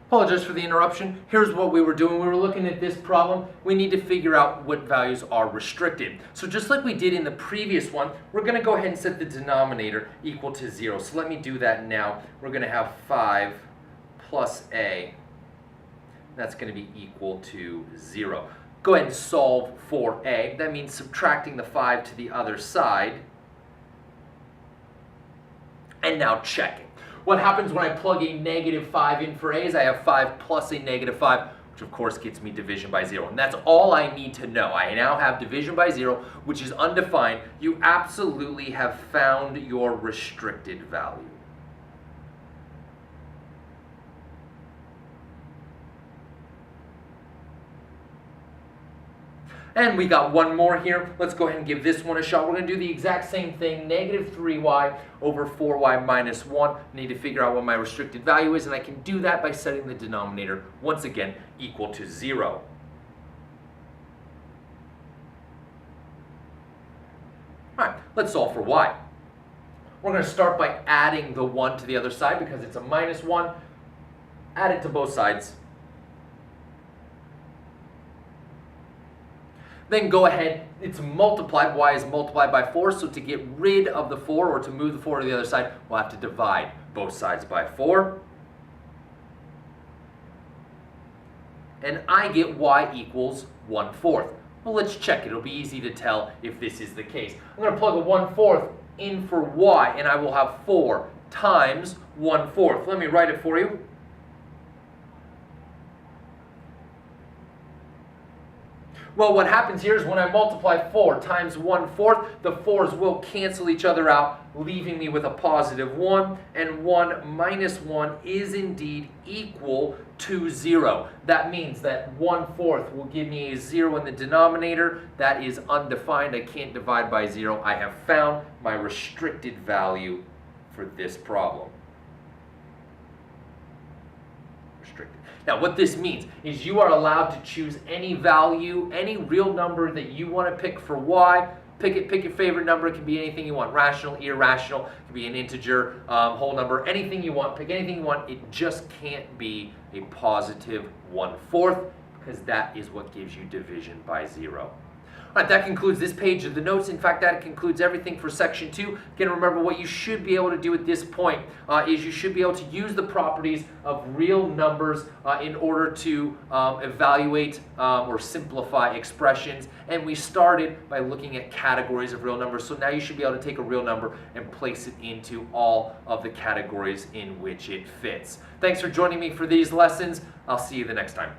Apologize for the interruption. Here's what we were doing. We were looking at this problem. We need to figure out what values are restricted. So just like we did in the previous one, we're going to go ahead and set the denominator equal to 0. So let me do that now. We're going to have 5 plus a. That's going to be equal to 0. Go ahead and solve for a. That means subtracting the 5 to the other side. And now check it. What happens when I plug a negative 5 in for a is I have 5 plus a negative 5, which of course gets me division by 0. And that's all I need to know. I now have division by 0, which is undefined. You absolutely have found your restricted value. And we got one more here. Let's go ahead and give this one a shot. We're going to do the exact same thing. Negative 3y over 4y minus 1. I need to figure out what my restricted value is, and I can do that by setting the denominator, once again, equal to 0. All right, let's solve for y. We're going to start by adding the 1 to the other side because it's a minus 1. Add it to both sides. Then go ahead, it's multiplied, y is multiplied by 4, so to get rid of the 4, or to move the 4 to the other side, we'll have to divide both sides by 4. And I get y equals 1/4. Well, let's check it. It'll be easy to tell if this is the case. I'm going to plug a 1/4 in for y, and I will have 4 times 1/4. Let me write it for you. Well, what happens here is when I multiply 4 times 1/4, the 4's will cancel each other out, leaving me with a positive 1, and 1 minus 1 is indeed equal to 0. That means that 1/4 will give me a 0 in the denominator. That is undefined. I can't divide by 0. I have found my restricted value for this problem. Now, what this means is you are allowed to choose any value, any real number that you want to pick for y. Pick your favorite number. It can be anything you want, rational, irrational. It can be an integer, whole number, anything you want. Pick anything you want. It just can't be a positive 1/4 because that is what gives you division by 0. All right, that concludes this page of the notes. In fact, that concludes everything for section 2. Again, remember what you should be able to do at this point is you should be able to use the properties of real numbers in order to evaluate or simplify expressions. And we started by looking at categories of real numbers. So now you should be able to take a real number and place it into all of the categories in which it fits. Thanks for joining me for these lessons. I'll see you the next time.